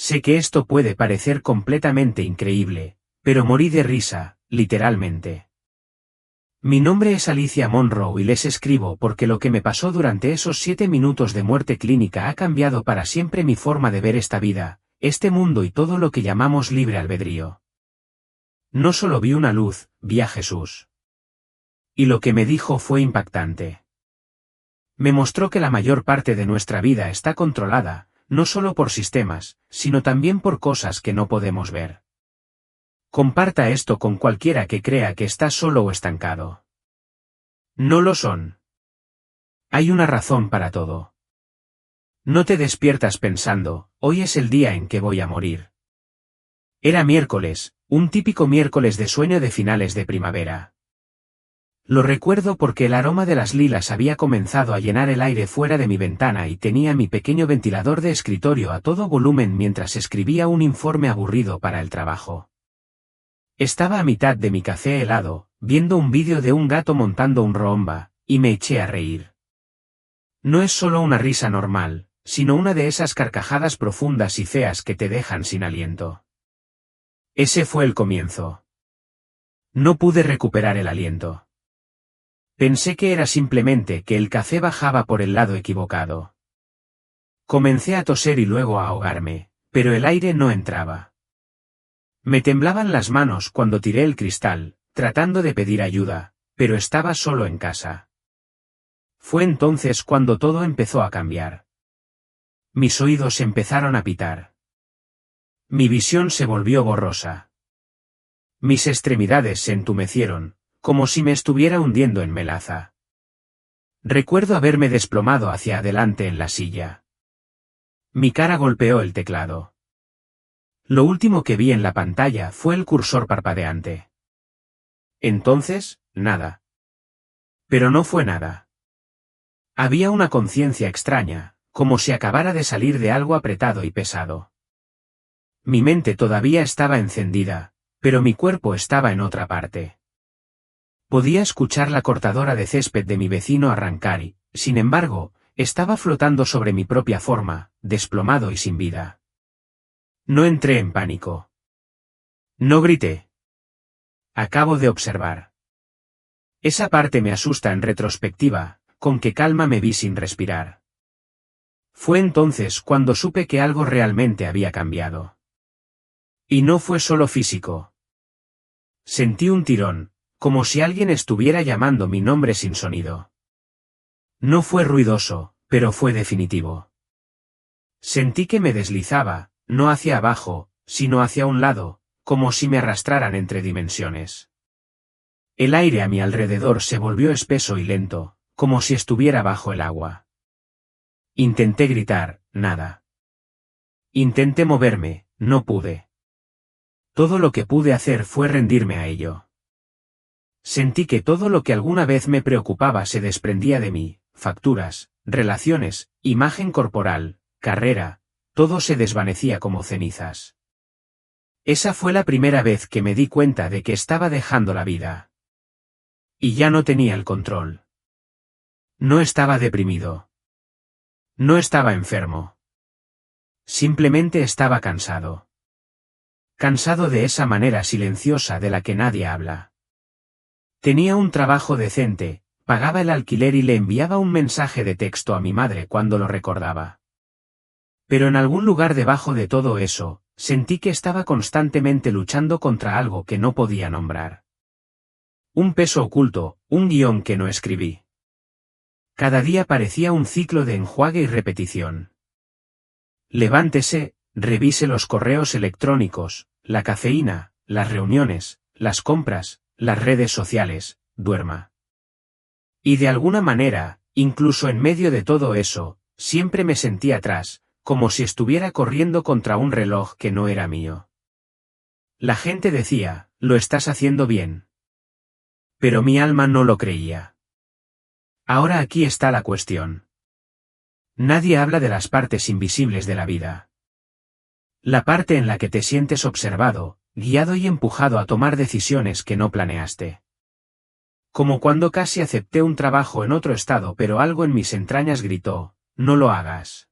Sé que esto puede parecer completamente increíble, pero morí de risa, literalmente. Mi nombre es Alicia Monroe y les escribo porque lo que me pasó durante esos 7 minutos de muerte clínica ha cambiado para siempre mi forma de ver esta vida, este mundo y todo lo que llamamos libre albedrío. No solo vi una luz, vi a Jesús. Y lo que me dijo fue impactante. Me mostró que la mayor parte de nuestra vida está controlada, no solo por sistemas, sino también por cosas que no podemos ver. Comparta esto con cualquiera que crea que está solo o estancado. No lo son. Hay una razón para todo. No te despiertas pensando, hoy es el día en que voy a morir. Era miércoles, un típico miércoles de sueño de finales de primavera. Lo recuerdo porque el aroma de las lilas había comenzado a llenar el aire fuera de mi ventana y tenía mi pequeño ventilador de escritorio a todo volumen mientras escribía un informe aburrido para el trabajo. Estaba a mitad de mi café helado, viendo un vídeo de un gato montando un Roomba, y me eché a reír. No es solo una risa normal, sino una de esas carcajadas profundas y feas que te dejan sin aliento. Ese fue el comienzo. No pude recuperar el aliento. Pensé que era simplemente que el café bajaba por el lado equivocado. Comencé a toser y luego a ahogarme, pero el aire no entraba. Me temblaban las manos cuando tiré el cristal, tratando de pedir ayuda, pero estaba solo en casa. Fue entonces cuando todo empezó a cambiar. Mis oídos empezaron a pitar. Mi visión se volvió borrosa. Mis extremidades se entumecieron, como si me estuviera hundiendo en melaza. Recuerdo haberme desplomado hacia adelante en la silla. Mi cara golpeó el teclado. Lo último que vi en la pantalla fue el cursor parpadeante. Entonces, nada. Pero no fue nada. Había una conciencia extraña, como si acabara de salir de algo apretado y pesado. Mi mente todavía estaba encendida, pero mi cuerpo estaba en otra parte. Podía escuchar la cortadora de césped de mi vecino arrancar y, sin embargo, estaba flotando sobre mi propia forma, desplomado y sin vida. No entré en pánico. No grité. Acabo de observar. Esa parte me asusta en retrospectiva, con qué calma me vi sin respirar. Fue entonces cuando supe que algo realmente había cambiado. Y no fue solo físico. Sentí un tirón, como si alguien estuviera llamando mi nombre sin sonido. No fue ruidoso, pero fue definitivo. Sentí que me deslizaba, no hacia abajo, sino hacia un lado, como si me arrastraran entre dimensiones. El aire a mi alrededor se volvió espeso y lento, como si estuviera bajo el agua. Intenté gritar, nada. Intenté moverme, no pude. Todo lo que pude hacer fue rendirme a ello. Sentí que todo lo que alguna vez me preocupaba se desprendía de mí, facturas, relaciones, imagen corporal, carrera, todo se desvanecía como cenizas. Esa fue la primera vez que me di cuenta de que estaba dejando la vida. Y ya no tenía el control. No estaba deprimido. No estaba enfermo. Simplemente estaba cansado. Cansado de esa manera silenciosa de la que nadie habla. Tenía un trabajo decente, pagaba el alquiler y le enviaba un mensaje de texto a mi madre cuando lo recordaba. Pero en algún lugar debajo de todo eso, sentí que estaba constantemente luchando contra algo que no podía nombrar. Un peso oculto, un guión que no escribí. Cada día parecía un ciclo de enjuague y repetición. Levántese, revise los correos electrónicos, la cafeína, las reuniones, las compras, las redes sociales, duerma. Y de alguna manera, incluso en medio de todo eso, siempre me sentí atrás, como si estuviera corriendo contra un reloj que no era mío. La gente decía, lo estás haciendo bien. Pero mi alma no lo creía. Ahora aquí está la cuestión. Nadie habla de las partes invisibles de la vida. La parte en la que te sientes observado, guiado y empujado a tomar decisiones que no planeaste. Como cuando casi acepté un trabajo en otro estado pero algo en mis entrañas gritó, no lo hagas.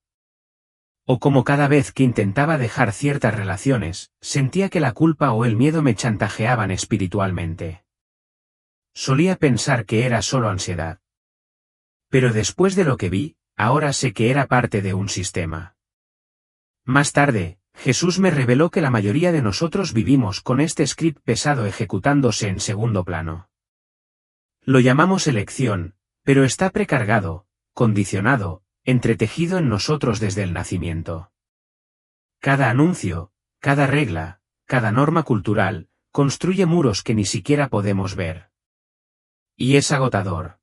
O como cada vez que intentaba dejar ciertas relaciones, sentía que la culpa o el miedo me chantajeaban espiritualmente. Solía pensar que era solo ansiedad. Pero después de lo que vi, ahora sé que era parte de un sistema. Más tarde, Jesús me reveló que la mayoría de nosotros vivimos con este script pesado ejecutándose en segundo plano. Lo llamamos elección, pero está precargado, condicionado, entretejido en nosotros desde el nacimiento. Cada anuncio, cada regla, cada norma cultural, construye muros que ni siquiera podemos ver. Y es agotador.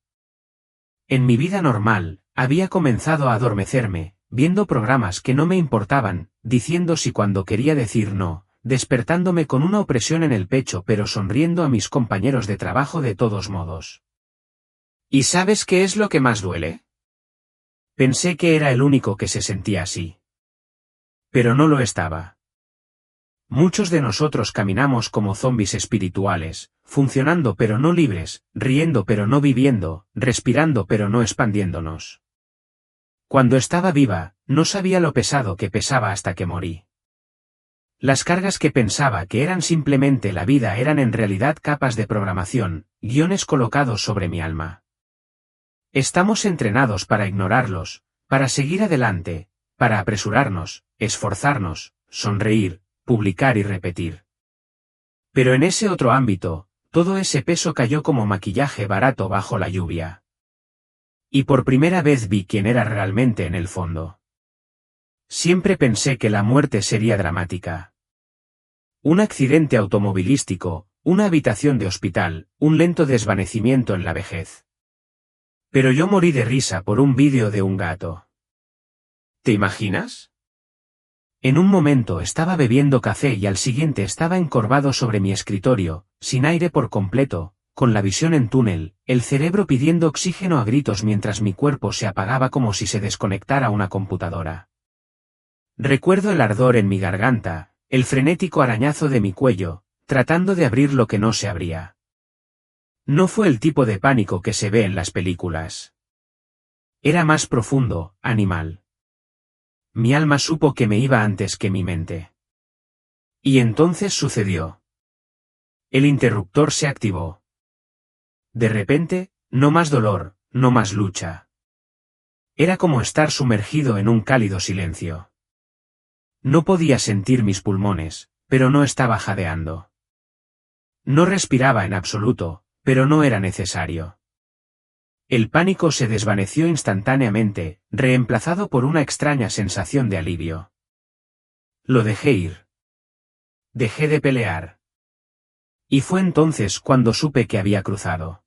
En mi vida normal, había comenzado a adormecerme, viendo programas que no me importaban, diciendo sí cuando quería decir no, despertándome con una opresión en el pecho pero sonriendo a mis compañeros de trabajo de todos modos. ¿Y sabes qué es lo que más duele? Pensé que era el único que se sentía así. Pero no lo estaba. Muchos de nosotros caminamos como zombis espirituales, funcionando pero no libres, riendo pero no viviendo, respirando pero no expandiéndonos. Cuando estaba viva, no sabía lo pesado que pesaba hasta que morí. Las cargas que pensaba que eran simplemente la vida eran en realidad capas de programación, guiones colocados sobre mi alma. Estamos entrenados para ignorarlos, para seguir adelante, para apresurarnos, esforzarnos, sonreír, publicar y repetir. Pero en ese otro ámbito, todo ese peso cayó como maquillaje barato bajo la lluvia. Y por primera vez vi quién era realmente en el fondo. Siempre pensé que la muerte sería dramática. Un accidente automovilístico, una habitación de hospital, un lento desvanecimiento en la vejez. Pero yo morí de risa por un vídeo de un gato. ¿Te imaginas? En un momento estaba bebiendo café y al siguiente estaba encorvado sobre mi escritorio, sin aire por completo, con la visión en túnel, el cerebro pidiendo oxígeno a gritos mientras mi cuerpo se apagaba como si se desconectara una computadora. Recuerdo el ardor en mi garganta, el frenético arañazo de mi cuello, tratando de abrir lo que no se abría. No fue el tipo de pánico que se ve en las películas. Era más profundo, animal. Mi alma supo que me iba antes que mi mente. Y entonces sucedió. El interruptor se activó. De repente, no más dolor, no más lucha. Era como estar sumergido en un cálido silencio. No podía sentir mis pulmones, pero no estaba jadeando. No respiraba en absoluto, pero no era necesario. El pánico se desvaneció instantáneamente, reemplazado por una extraña sensación de alivio. Lo dejé ir. Dejé de pelear. Y fue entonces cuando supe que había cruzado.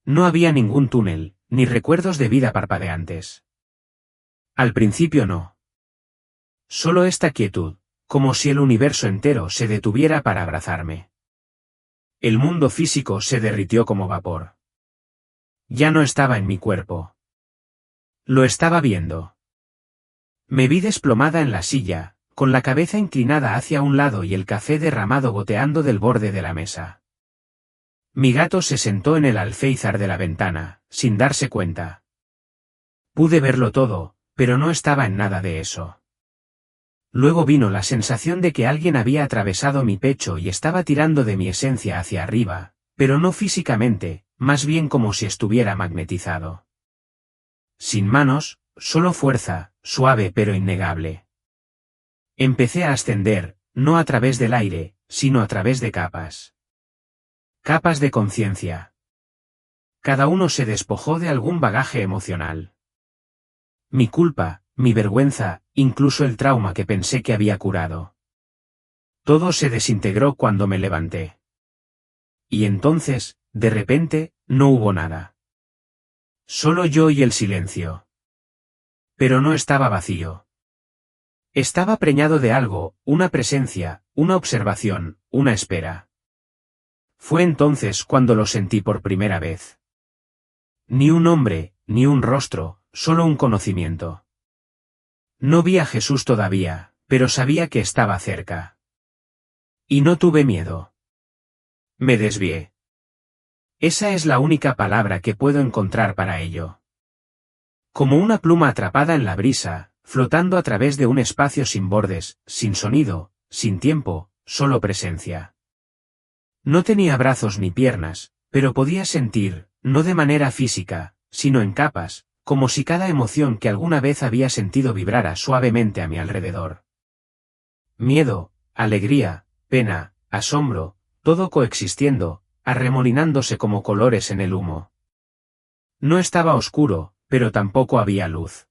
No había ningún túnel, ni recuerdos de vida parpadeantes. Al principio no. Solo esta quietud, como si el universo entero se detuviera para abrazarme. El mundo físico se derritió como vapor. Ya no estaba en mi cuerpo. Lo estaba viendo. Me vi desplomada en la silla, con la cabeza inclinada hacia un lado y el café derramado goteando del borde de la mesa. Mi gato se sentó en el alféizar de la ventana, sin darse cuenta. Pude verlo todo, pero no estaba en nada de eso. Luego vino la sensación de que alguien había atravesado mi pecho y estaba tirando de mi esencia hacia arriba, pero no físicamente, más bien como si estuviera magnetizado. Sin manos, solo fuerza, suave pero innegable. Empecé a ascender, no a través del aire, sino a través de capas. Capas de conciencia. Cada uno se despojó de algún bagaje emocional. Mi culpa, mi vergüenza, incluso el trauma que pensé que había curado. Todo se desintegró cuando me levanté. Y entonces, de repente, no hubo nada. Solo yo y el silencio. Pero no estaba vacío. Estaba preñado de algo, una presencia, una observación, una espera. Fue entonces cuando lo sentí por primera vez. Ni un nombre, ni un rostro, solo un conocimiento. No vi a Jesús todavía, pero sabía que estaba cerca. Y no tuve miedo. Me desvié. Esa es la única palabra que puedo encontrar para ello. Como una pluma atrapada en la brisa, flotando a través de un espacio sin bordes, sin sonido, sin tiempo, solo presencia. No tenía brazos ni piernas, pero podía sentir, no de manera física, sino en capas, como si cada emoción que alguna vez había sentido vibrara suavemente a mi alrededor. Miedo, alegría, pena, asombro, todo coexistiendo, arremolinándose como colores en el humo. No estaba oscuro, pero tampoco había luz.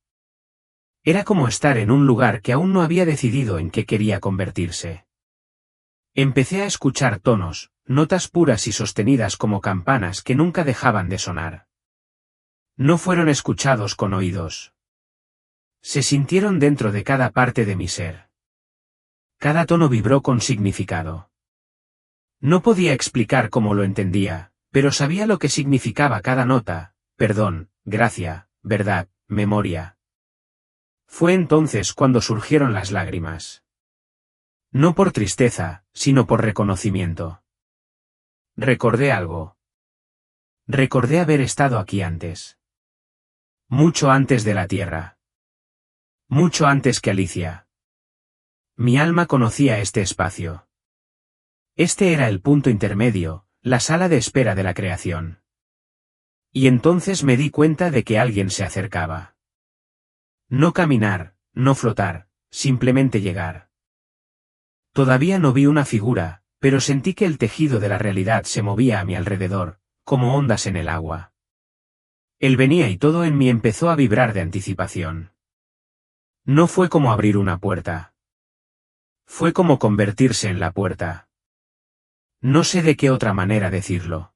Era como estar en un lugar que aún no había decidido en qué quería convertirse. Empecé a escuchar tonos, notas puras y sostenidas como campanas que nunca dejaban de sonar. No fueron escuchados con oídos. Se sintieron dentro de cada parte de mi ser. Cada tono vibró con significado. No podía explicar cómo lo entendía, pero sabía lo que significaba cada nota: perdón, gracia, verdad, memoria. Fue entonces cuando surgieron las lágrimas. No por tristeza, sino por reconocimiento. Recordé algo. Recordé haber estado aquí antes. Mucho antes de la Tierra. Mucho antes que Alicia. Mi alma conocía este espacio. Este era el punto intermedio, la sala de espera de la creación. Y entonces me di cuenta de que alguien se acercaba. No caminar, no flotar, simplemente llegar. Todavía no vi una figura, pero sentí que el tejido de la realidad se movía a mi alrededor, como ondas en el agua. Él venía y todo en mí empezó a vibrar de anticipación. No fue como abrir una puerta. Fue como convertirse en la puerta. No sé de qué otra manera decirlo.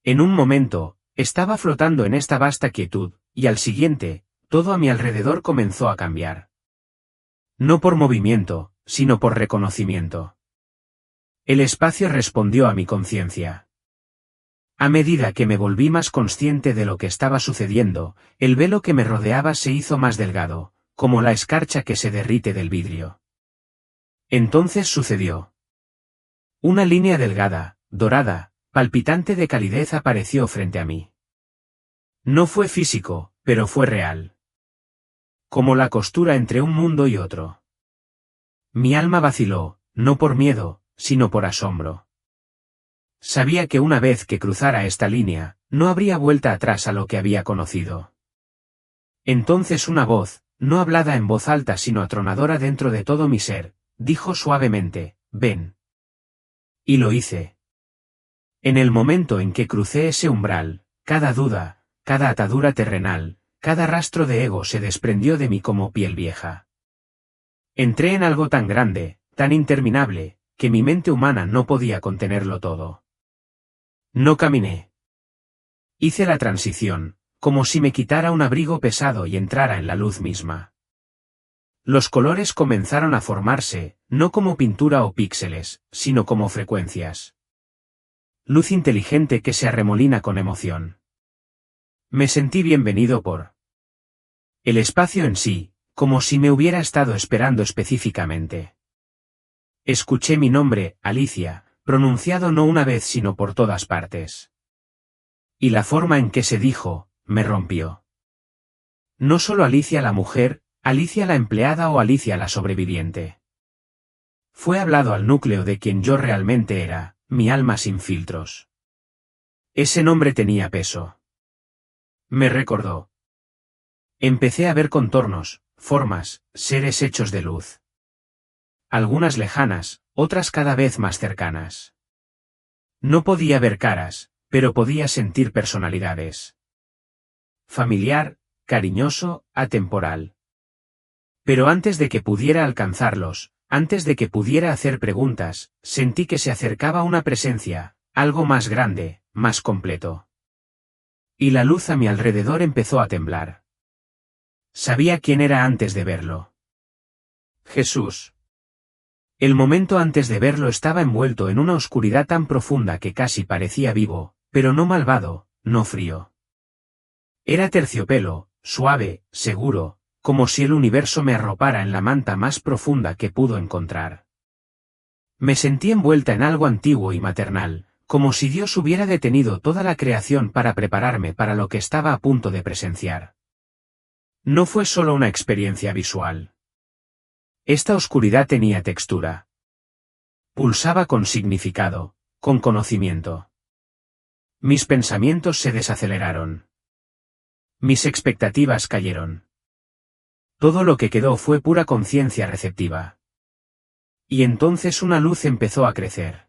En un momento, estaba flotando en esta vasta quietud, y al siguiente, todo a mi alrededor comenzó a cambiar. No por movimiento, sino por reconocimiento. El espacio respondió a mi conciencia. A medida que me volví más consciente de lo que estaba sucediendo, el velo que me rodeaba se hizo más delgado, como la escarcha que se derrite del vidrio. Entonces sucedió. Una línea delgada, dorada, palpitante de calidez apareció frente a mí. No fue físico, pero fue real. Como la costura entre un mundo y otro. Mi alma vaciló, no por miedo, sino por asombro. Sabía que una vez que cruzara esta línea, no habría vuelta atrás a lo que había conocido. Entonces una voz, no hablada en voz alta sino atronadora dentro de todo mi ser, dijo suavemente: ven. Y lo hice. En el momento en que crucé ese umbral, cada duda, cada atadura terrenal, cada rastro de ego se desprendió de mí como piel vieja. Entré en algo tan grande, tan interminable, que mi mente humana no podía contenerlo todo. No caminé. Hice la transición, como si me quitara un abrigo pesado y entrara en la luz misma. Los colores comenzaron a formarse, no como pintura o píxeles, sino como frecuencias. Luz inteligente que se arremolina con emoción. Me sentí bienvenido por el espacio en sí, como si me hubiera estado esperando específicamente. Escuché mi nombre, Alicia, pronunciado no una vez sino por todas partes. Y la forma en que se dijo, me rompió. No solo Alicia la mujer, Alicia la empleada o Alicia la sobreviviente. Fue hablado al núcleo de quien yo realmente era, mi alma sin filtros. Ese nombre tenía peso. Me recordó. Empecé a ver contornos, formas, seres hechos de luz. Algunas lejanas, otras cada vez más cercanas. No podía ver caras, pero podía sentir personalidades. Familiar, cariñoso, atemporal. Pero antes de que pudiera alcanzarlos, antes de que pudiera hacer preguntas, sentí que se acercaba una presencia, algo más grande, más completo. Y la luz a mi alrededor empezó a temblar. Sabía quién era antes de verlo. Jesús. El momento antes de verlo estaba envuelto en una oscuridad tan profunda que casi parecía vivo, pero no malvado, no frío. Era terciopelo, suave, seguro, como si el universo me arropara en la manta más profunda que pudo encontrar. Me sentí envuelta en algo antiguo y maternal, como si Dios hubiera detenido toda la creación para prepararme para lo que estaba a punto de presenciar. No fue solo una experiencia visual. Esta oscuridad tenía textura. Pulsaba con significado, con conocimiento. Mis pensamientos se desaceleraron. Mis expectativas cayeron. Todo lo que quedó fue pura conciencia receptiva. Y entonces una luz empezó a crecer.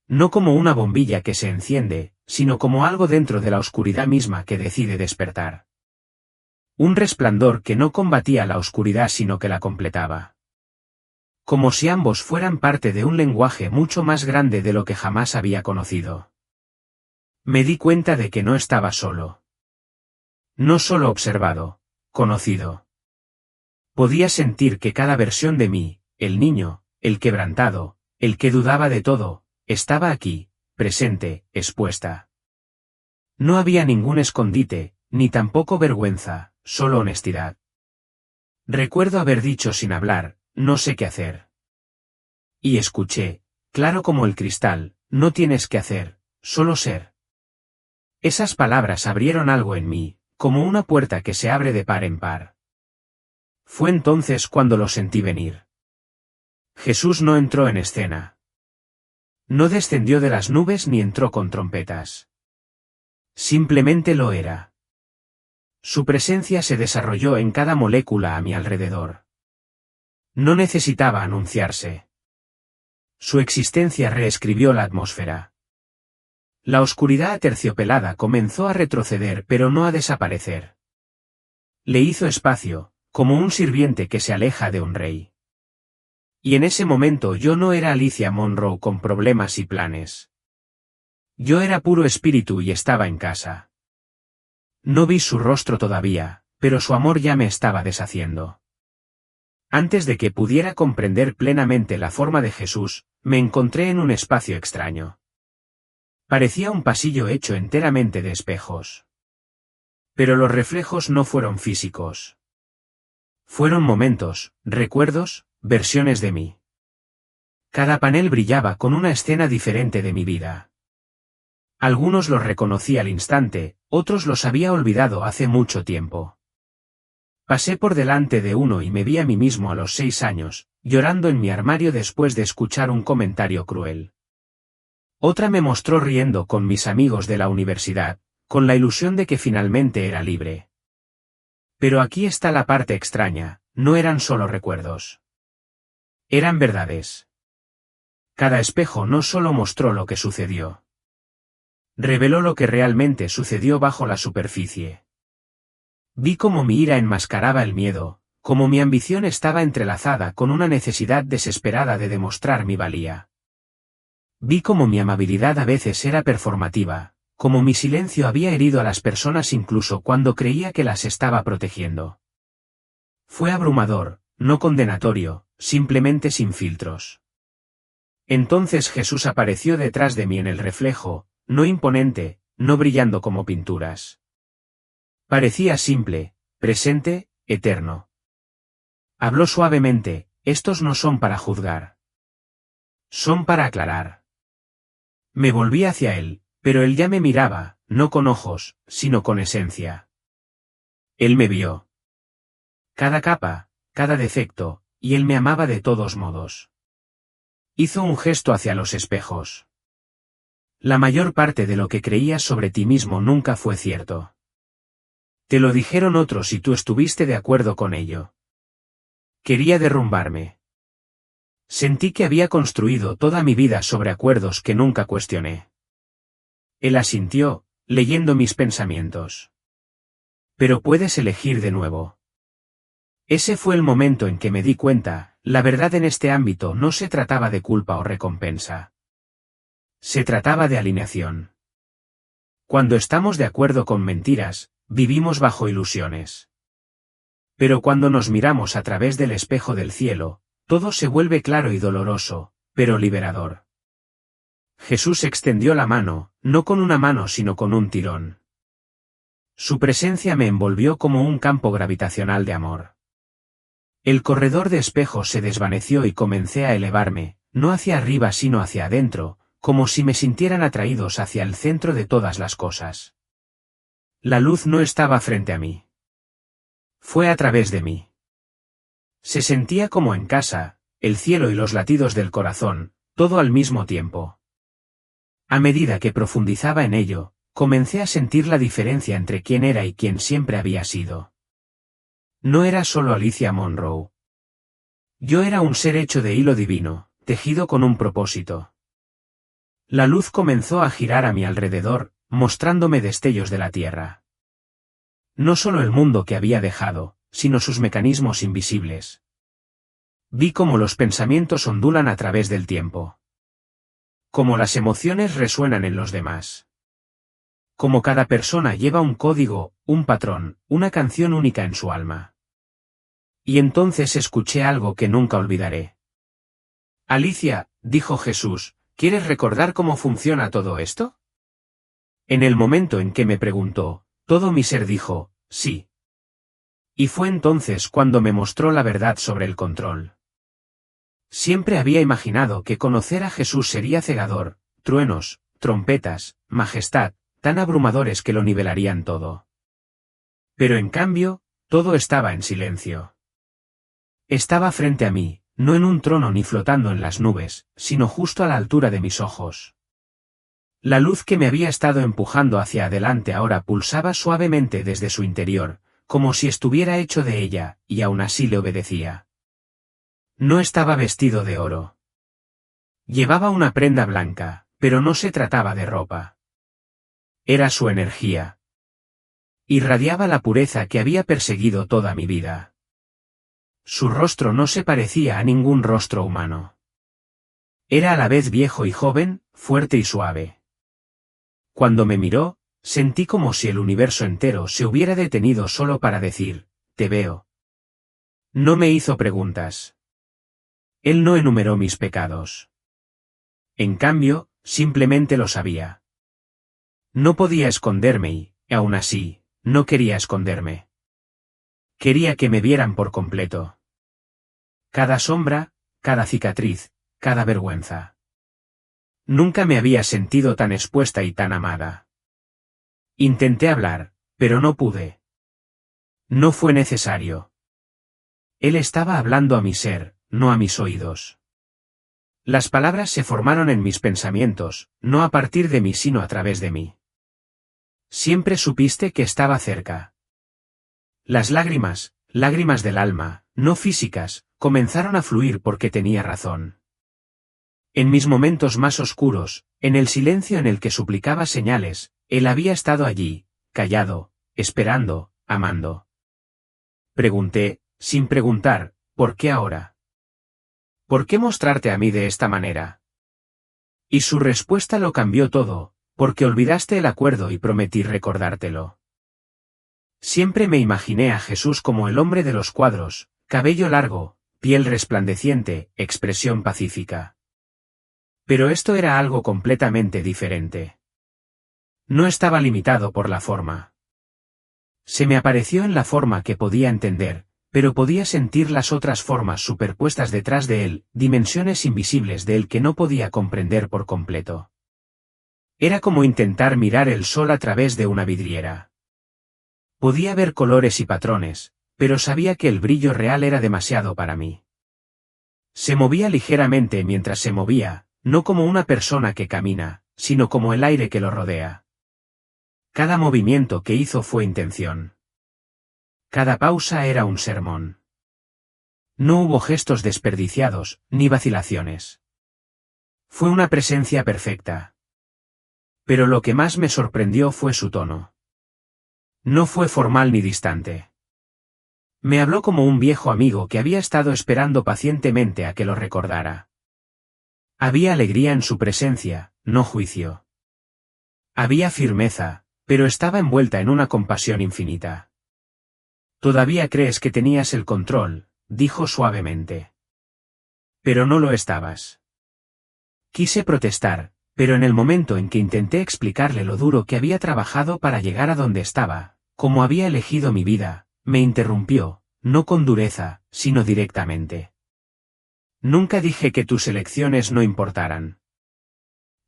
No como una bombilla que se enciende, sino como algo dentro de la oscuridad misma que decide despertar. Un resplandor que no combatía la oscuridad sino que la completaba. Como si ambos fueran parte de un lenguaje mucho más grande de lo que jamás había conocido. Me di cuenta de que no estaba solo. No solo observado, conocido. Podía sentir que cada versión de mí, el niño, el quebrantado, el que dudaba de todo, estaba aquí, presente, expuesta. No había ningún escondite, ni tampoco vergüenza, solo honestidad. Recuerdo haber dicho sin hablar, no sé qué hacer. Y escuché, claro como el cristal, no tienes que hacer, solo ser. Esas palabras abrieron algo en mí, como una puerta que se abre de par en par. Fue entonces cuando lo sentí venir. Jesús no entró en escena. No descendió de las nubes ni entró con trompetas. Simplemente lo era. Su presencia se desarrolló en cada molécula a mi alrededor. No necesitaba anunciarse. Su existencia reescribió la atmósfera. La oscuridad aterciopelada comenzó a retroceder pero no a desaparecer. Le hizo espacio, como un sirviente que se aleja de un rey. Y en ese momento yo no era Alicia Monroe con problemas y planes. Yo era puro espíritu y estaba en casa. No vi su rostro todavía, pero su amor ya me estaba deshaciendo. Antes de que pudiera comprender plenamente la forma de Jesús, me encontré en un espacio extraño. Parecía un pasillo hecho enteramente de espejos. Pero los reflejos no fueron físicos. Fueron momentos, recuerdos, versiones de mí. Cada panel brillaba con una escena diferente de mi vida. Algunos los reconocí al instante, otros los había olvidado hace mucho tiempo. Pasé por delante de uno y me vi a mí mismo a los 6 años, llorando en mi armario después de escuchar un comentario cruel. Otra me mostró riendo con mis amigos de la universidad, con la ilusión de que finalmente era libre. Pero aquí está la parte extraña, no eran solo recuerdos. Eran verdades. Cada espejo no solo mostró lo que sucedió. Reveló lo que realmente sucedió bajo la superficie. Vi cómo mi ira enmascaraba el miedo, cómo mi ambición estaba entrelazada con una necesidad desesperada de demostrar mi valía. Vi cómo mi amabilidad a veces era performativa, cómo mi silencio había herido a las personas incluso cuando creía que las estaba protegiendo. Fue abrumador, no condenatorio, simplemente sin filtros. Entonces Jesús apareció detrás de mí en el reflejo, no imponente, no brillando como pinturas. Parecía simple, presente, eterno. Habló suavemente, estos no son para juzgar. Son para aclarar. Me volví hacia él, pero él ya me miraba, no con ojos, sino con esencia. Él me vio. Cada capa, cada defecto, y él me amaba de todos modos. Hizo un gesto hacia los espejos. La mayor parte de lo que creías sobre ti mismo nunca fue cierto. Te lo dijeron otros y tú estuviste de acuerdo con ello. Quería derrumbarme. Sentí que había construido toda mi vida sobre acuerdos que nunca cuestioné. Él asintió, leyendo mis pensamientos. Pero puedes elegir de nuevo. Ese fue el momento en que me di cuenta, la verdad en este ámbito no se trataba de culpa o recompensa. Se trataba de alineación. Cuando estamos de acuerdo con mentiras, vivimos bajo ilusiones. Pero cuando nos miramos a través del espejo del cielo, todo se vuelve claro y doloroso, pero liberador. Jesús extendió la mano, no con una mano sino con un tirón. Su presencia me envolvió como un campo gravitacional de amor. El corredor de espejos se desvaneció y comencé a elevarme, no hacia arriba sino hacia adentro, como si me sintieran atraídos hacia el centro de todas las cosas. La luz no estaba frente a mí. Fue a través de mí. Se sentía como en casa, el cielo y los latidos del corazón, todo al mismo tiempo. A medida que profundizaba en ello, comencé a sentir la diferencia entre quién era y quién siempre había sido. No era solo Alicia Monroe. Yo era un ser hecho de hilo divino, tejido con un propósito. La luz comenzó a girar a mi alrededor, mostrándome destellos de la Tierra. No solo el mundo que había dejado, sino sus mecanismos invisibles. Vi cómo los pensamientos ondulan a través del tiempo. Cómo las emociones resuenan en los demás. Cómo cada persona lleva un código, un patrón, una canción única en su alma. Y entonces escuché algo que nunca olvidaré. Alicia, dijo Jesús, ¿quieres recordar cómo funciona todo esto? En el momento en que me preguntó, todo mi ser dijo, sí. Y fue entonces cuando me mostró la verdad sobre el control. Siempre había imaginado que conocer a Jesús sería cegador, truenos, trompetas, majestad, tan abrumadores que lo nivelarían todo. Pero en cambio, todo estaba en silencio. Estaba frente a mí, no en un trono ni flotando en las nubes, sino justo a la altura de mis ojos. La luz que me había estado empujando hacia adelante ahora pulsaba suavemente desde su interior, como si estuviera hecho de ella, y aún así le obedecía. No estaba vestido de oro. Llevaba una prenda blanca, pero no se trataba de ropa. Era su energía. Irradiaba la pureza que había perseguido toda mi vida. Su rostro no se parecía a ningún rostro humano. Era a la vez viejo y joven, fuerte y suave. Cuando me miró, sentí como si el universo entero se hubiera detenido solo para decir, te veo. No me hizo preguntas. Él no enumeró mis pecados. En cambio, simplemente lo sabía. No podía esconderme y, aún así, no quería esconderme. Quería que me vieran por completo. Cada sombra, cada cicatriz, cada vergüenza. Nunca me había sentido tan expuesta y tan amada. Intenté hablar, pero no pude. No fue necesario. Él estaba hablando a mi ser, no a mis oídos. Las palabras se formaron en mis pensamientos, no a partir de mí sino a través de mí. Siempre supiste que estaba cerca. Las lágrimas, lágrimas del alma, no físicas, comenzaron a fluir porque tenía razón. En mis momentos más oscuros, en el silencio en el que suplicaba señales, él había estado allí, callado, esperando, amando. Pregunté, sin preguntar, ¿por qué ahora? ¿Por qué mostrarte a mí de esta manera? Y su respuesta lo cambió todo, porque olvidaste el acuerdo y prometí recordártelo. Siempre me imaginé a Jesús como el hombre de los cuadros, cabello largo, piel resplandeciente, expresión pacífica. Pero esto era algo completamente diferente. No estaba limitado por la forma. Se me apareció en la forma que podía entender, pero podía sentir las otras formas superpuestas detrás de él, dimensiones invisibles de él que no podía comprender por completo. Era como intentar mirar el sol a través de una vidriera. Podía ver colores y patrones, pero sabía que el brillo real era demasiado para mí. Se movía ligeramente mientras se movía, no como una persona que camina, sino como el aire que lo rodea. Cada movimiento que hizo fue intención. Cada pausa era un sermón. No hubo gestos desperdiciados, ni vacilaciones. Fue una presencia perfecta. Pero lo que más me sorprendió fue su tono. No fue formal ni distante. Me habló como un viejo amigo que había estado esperando pacientemente a que lo recordara. Había alegría en su presencia, no juicio. Había firmeza, pero estaba envuelta en una compasión infinita. «Todavía crees que tenías el control», dijo suavemente. Pero no lo estabas. Quise protestar, pero en el momento en que intenté explicarle lo duro que había trabajado para llegar a donde estaba, cómo había elegido mi vida, me interrumpió, no con dureza, sino directamente. Nunca dije que tus elecciones no importaran.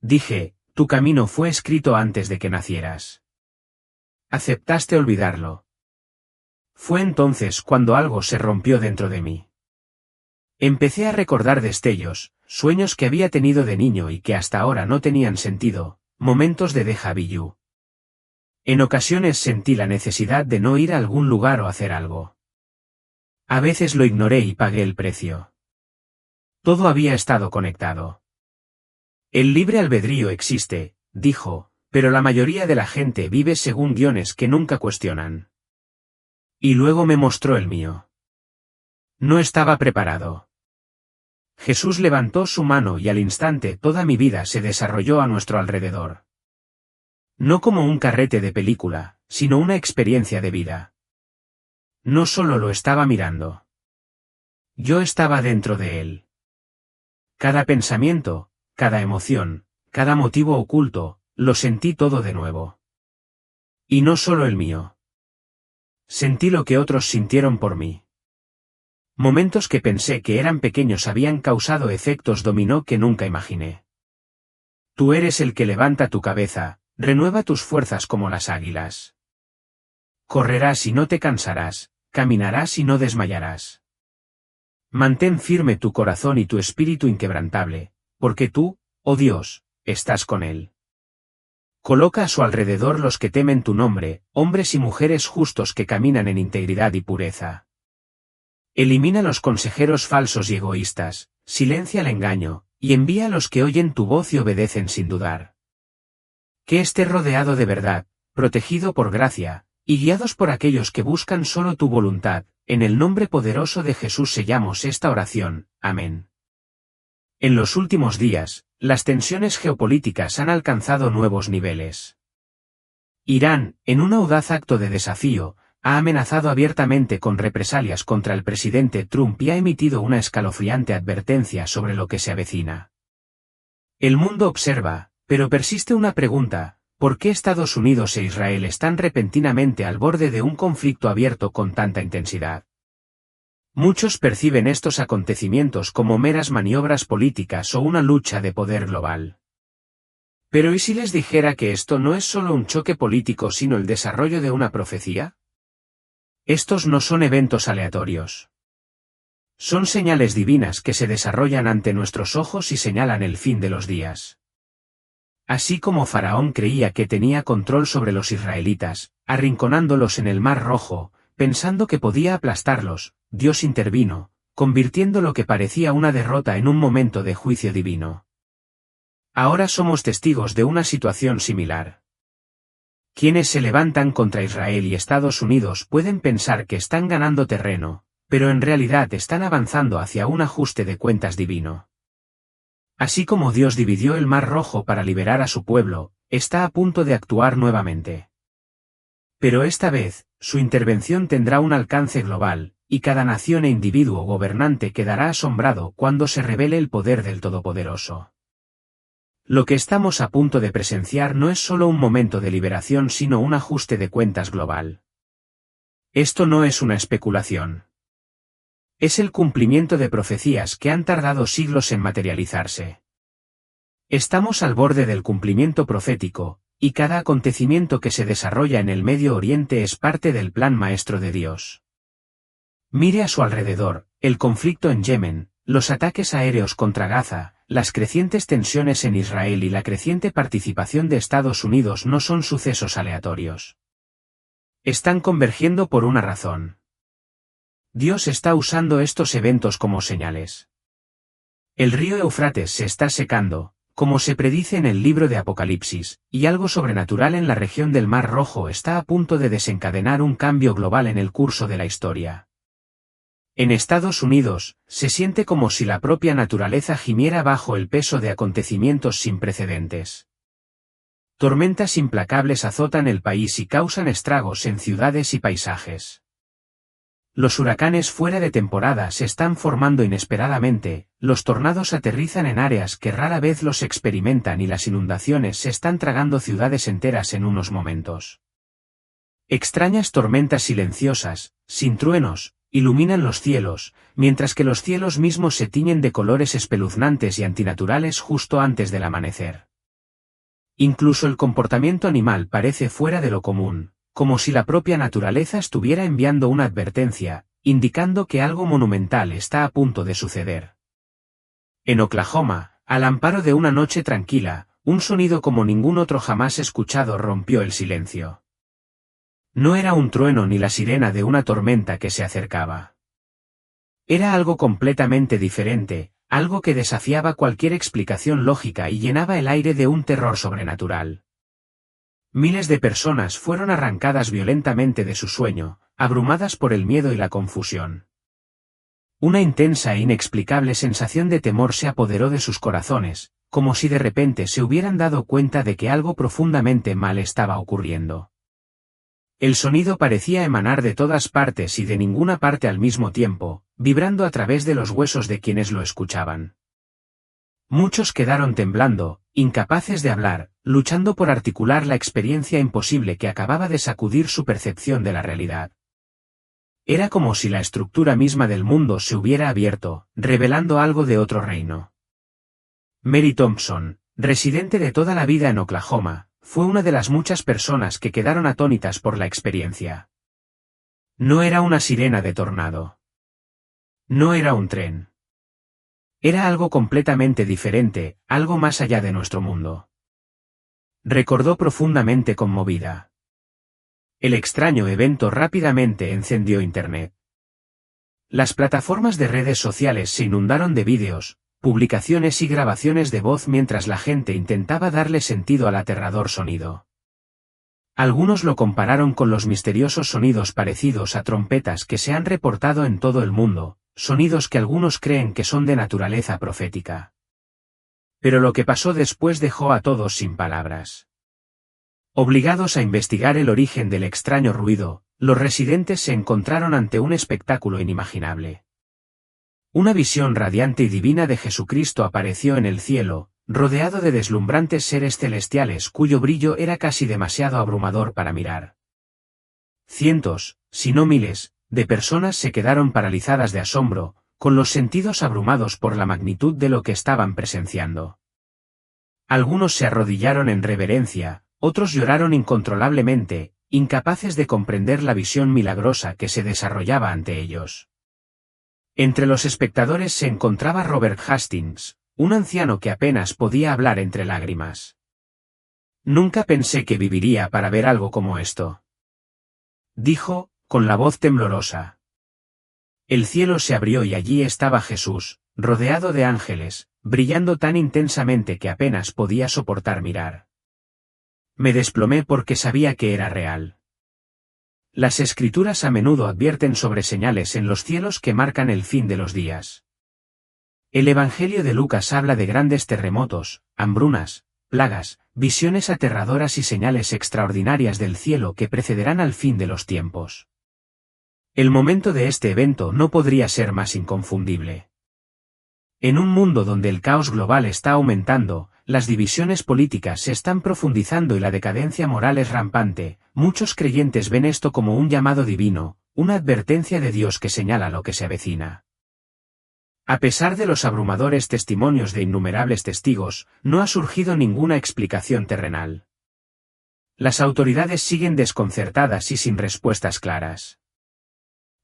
Dije, tu camino fue escrito antes de que nacieras. Aceptaste olvidarlo. Fue entonces cuando algo se rompió dentro de mí. Empecé a recordar destellos, sueños que había tenido de niño y que hasta ahora no tenían sentido, momentos de déjà vu. En ocasiones sentí la necesidad de no ir a algún lugar o hacer algo. A veces lo ignoré y pagué el precio. Todo había estado conectado. El libre albedrío existe, dijo, pero la mayoría de la gente vive según guiones que nunca cuestionan. Y luego me mostró el mío. No estaba preparado. Jesús levantó su mano y al instante toda mi vida se desarrolló a nuestro alrededor. No como un carrete de película, sino una experiencia de vida. No solo lo estaba mirando. Yo estaba dentro de él. Cada pensamiento, cada emoción, cada motivo oculto, lo sentí todo de nuevo. Y no solo el mío. Sentí lo que otros sintieron por mí. Momentos que pensé que eran pequeños habían causado efectos dominó que nunca imaginé. Tú eres el que levanta tu cabeza, renueva tus fuerzas como las águilas. Correrás y no te cansarás, caminarás y no desmayarás. Mantén firme tu corazón y tu espíritu inquebrantable, porque tú, oh Dios, estás con él. Coloca a su alrededor los que temen tu nombre, hombres y mujeres justos que caminan en integridad y pureza. Elimina los consejeros falsos y egoístas, silencia el engaño, y envía a los que oyen tu voz y obedecen sin dudar. Que esté rodeado de verdad, protegido por gracia, y guiados por aquellos que buscan solo tu voluntad, en el nombre poderoso de Jesús sellamos esta oración, amén. En los últimos días, las tensiones geopolíticas han alcanzado nuevos niveles. Irán, en un audaz acto de desafío, ha amenazado abiertamente con represalias contra el presidente Trump y ha emitido una escalofriante advertencia sobre lo que se avecina. El mundo observa, pero persiste una pregunta: ¿por qué Estados Unidos e Israel están repentinamente al borde de un conflicto abierto con tanta intensidad? Muchos perciben estos acontecimientos como meras maniobras políticas o una lucha de poder global. Pero ¿y si les dijera que esto no es solo un choque político sino el desarrollo de una profecía? Estos no son eventos aleatorios. Son señales divinas que se desarrollan ante nuestros ojos y señalan el fin de los días. Así como Faraón creía que tenía control sobre los israelitas, arrinconándolos en el Mar Rojo, pensando que podía aplastarlos, Dios intervino, convirtiendo lo que parecía una derrota en un momento de juicio divino. Ahora somos testigos de una situación similar. Quienes se levantan contra Israel y Estados Unidos pueden pensar que están ganando terreno, pero en realidad están avanzando hacia un ajuste de cuentas divino. Así como Dios dividió el Mar Rojo para liberar a su pueblo, está a punto de actuar nuevamente. Pero esta vez, su intervención tendrá un alcance global, y cada nación e individuo gobernante quedará asombrado cuando se revele el poder del Todopoderoso. Lo que estamos a punto de presenciar no es solo un momento de liberación sino un ajuste de cuentas global. Esto no es una especulación. Es el cumplimiento de profecías que han tardado siglos en materializarse. Estamos al borde del cumplimiento profético, y cada acontecimiento que se desarrolla en el Medio Oriente es parte del plan maestro de Dios. Mire a su alrededor, el conflicto en Yemen, los ataques aéreos contra Gaza, las crecientes tensiones en Israel y la creciente participación de Estados Unidos no son sucesos aleatorios. Están convergiendo por una razón. Dios está usando estos eventos como señales. El río Éufrates se está secando, como se predice en el libro de Apocalipsis, y algo sobrenatural en la región del Mar Rojo está a punto de desencadenar un cambio global en el curso de la historia. En Estados Unidos, se siente como si la propia naturaleza gimiera bajo el peso de acontecimientos sin precedentes. Tormentas implacables azotan el país y causan estragos en ciudades y paisajes. Los huracanes fuera de temporada se están formando inesperadamente, los tornados aterrizan en áreas que rara vez los experimentan y las inundaciones se están tragando ciudades enteras en unos momentos. Extrañas tormentas silenciosas, sin truenos, iluminan los cielos, mientras que los cielos mismos se tiñen de colores espeluznantes y antinaturales justo antes del amanecer. Incluso el comportamiento animal parece fuera de lo común, como si la propia naturaleza estuviera enviando una advertencia, indicando que algo monumental está a punto de suceder. En Oklahoma, al amparo de una noche tranquila, un sonido como ningún otro jamás escuchado rompió el silencio. No era un trueno ni la sirena de una tormenta que se acercaba. Era algo completamente diferente, algo que desafiaba cualquier explicación lógica y llenaba el aire de un terror sobrenatural. Miles de personas fueron arrancadas violentamente de su sueño, abrumadas por el miedo y la confusión. Una intensa e inexplicable sensación de temor se apoderó de sus corazones, como si de repente se hubieran dado cuenta de que algo profundamente mal estaba ocurriendo. El sonido parecía emanar de todas partes y de ninguna parte al mismo tiempo, vibrando a través de los huesos de quienes lo escuchaban. Muchos quedaron temblando, incapaces de hablar, luchando por articular la experiencia imposible que acababa de sacudir su percepción de la realidad. Era como si la estructura misma del mundo se hubiera abierto, revelando algo de otro reino. Mary Thompson, residente de toda la vida en Oklahoma, fue una de las muchas personas que quedaron atónitas por la experiencia. No era una sirena de tornado. No era un tren. Era algo completamente diferente, algo más allá de nuestro mundo. Recordó profundamente conmovida. El extraño evento rápidamente encendió Internet. Las plataformas de redes sociales se inundaron de vídeos, publicaciones y grabaciones de voz mientras la gente intentaba darle sentido al aterrador sonido. Algunos lo compararon con los misteriosos sonidos parecidos a trompetas que se han reportado en todo el mundo, sonidos que algunos creen que son de naturaleza profética. Pero lo que pasó después dejó a todos sin palabras. Obligados a investigar el origen del extraño ruido, los residentes se encontraron ante un espectáculo inimaginable. Una visión radiante y divina de Jesucristo apareció en el cielo, rodeado de deslumbrantes seres celestiales cuyo brillo era casi demasiado abrumador para mirar. Cientos, si no miles, de personas se quedaron paralizadas de asombro, con los sentidos abrumados por la magnitud de lo que estaban presenciando. Algunos se arrodillaron en reverencia, otros lloraron incontrolablemente, incapaces de comprender la visión milagrosa que se desarrollaba ante ellos. Entre los espectadores se encontraba Robert Hastings, un anciano que apenas podía hablar entre lágrimas. Nunca pensé que viviría para ver algo como esto, dijo, con la voz temblorosa. El cielo se abrió y allí estaba Jesús, rodeado de ángeles, brillando tan intensamente que apenas podía soportar mirar. Me desplomé porque sabía que era real. Las escrituras a menudo advierten sobre señales en los cielos que marcan el fin de los días. El Evangelio de Lucas habla de grandes terremotos, hambrunas, plagas, visiones aterradoras y señales extraordinarias del cielo que precederán al fin de los tiempos. El momento de este evento no podría ser más inconfundible. En un mundo donde el caos global está aumentando, las divisiones políticas se están profundizando y la decadencia moral es rampante, muchos creyentes ven esto como un llamado divino, una advertencia de Dios que señala lo que se avecina. A pesar de los abrumadores testimonios de innumerables testigos, no ha surgido ninguna explicación terrenal. Las autoridades siguen desconcertadas y sin respuestas claras.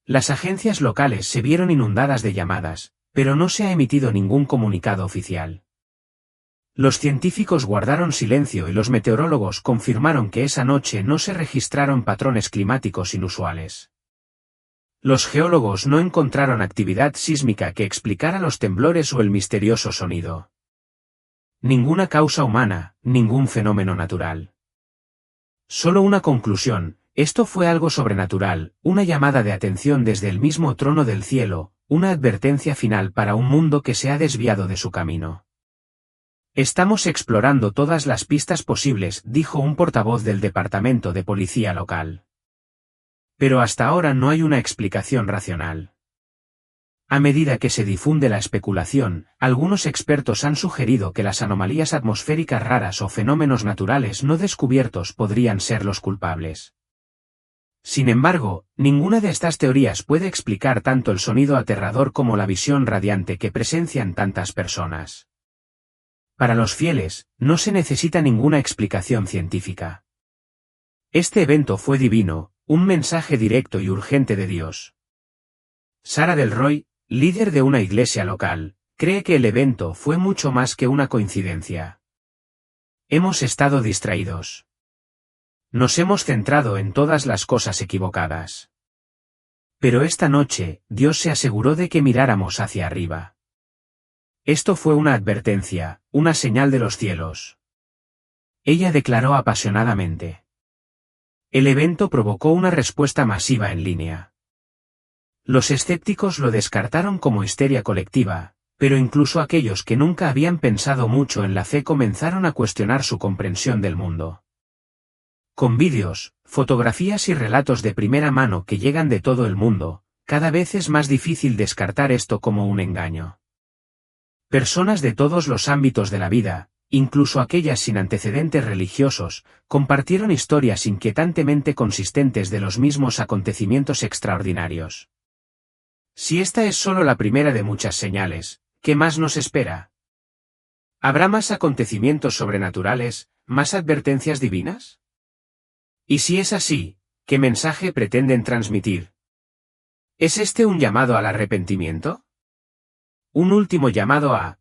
Las agencias locales se vieron inundadas de llamadas, pero no se ha emitido ningún comunicado oficial. Los científicos guardaron silencio y los meteorólogos confirmaron que esa noche no se registraron patrones climáticos inusuales. Los geólogos no encontraron actividad sísmica que explicara los temblores o el misterioso sonido. Ninguna causa humana, ningún fenómeno natural. Solo una conclusión: esto fue algo sobrenatural, una llamada de atención desde el mismo trono del cielo, una advertencia final para un mundo que se ha desviado de su camino. Estamos explorando todas las pistas posibles, dijo un portavoz del departamento de policía local. Pero hasta ahora no hay una explicación racional. A medida que se difunde la especulación, algunos expertos han sugerido que las anomalías atmosféricas raras o fenómenos naturales no descubiertos podrían ser los culpables. Sin embargo, ninguna de estas teorías puede explicar tanto el sonido aterrador como la visión radiante que presencian tantas personas. Para los fieles, no se necesita ninguna explicación científica. Este evento fue divino, un mensaje directo y urgente de Dios. Sarah Del Roy, líder de una iglesia local, cree que el evento fue mucho más que una coincidencia. Hemos estado distraídos. Nos hemos centrado en todas las cosas equivocadas. Pero esta noche, Dios se aseguró de que miráramos hacia arriba. Esto fue una advertencia, una señal de los cielos. Ella declaró apasionadamente. El evento provocó una respuesta masiva en línea. Los escépticos lo descartaron como histeria colectiva, pero incluso aquellos que nunca habían pensado mucho en la fe comenzaron a cuestionar su comprensión del mundo. Con vídeos, fotografías y relatos de primera mano que llegan de todo el mundo, cada vez es más difícil descartar esto como un engaño. Personas de todos los ámbitos de la vida, incluso aquellas sin antecedentes religiosos, compartieron historias inquietantemente consistentes de los mismos acontecimientos extraordinarios. Si esta es solo la primera de muchas señales, ¿qué más nos espera? ¿Habrá más acontecimientos sobrenaturales, más advertencias divinas? Y si es así, ¿qué mensaje pretenden transmitir? ¿Es este un llamado al arrepentimiento? Un último llamado a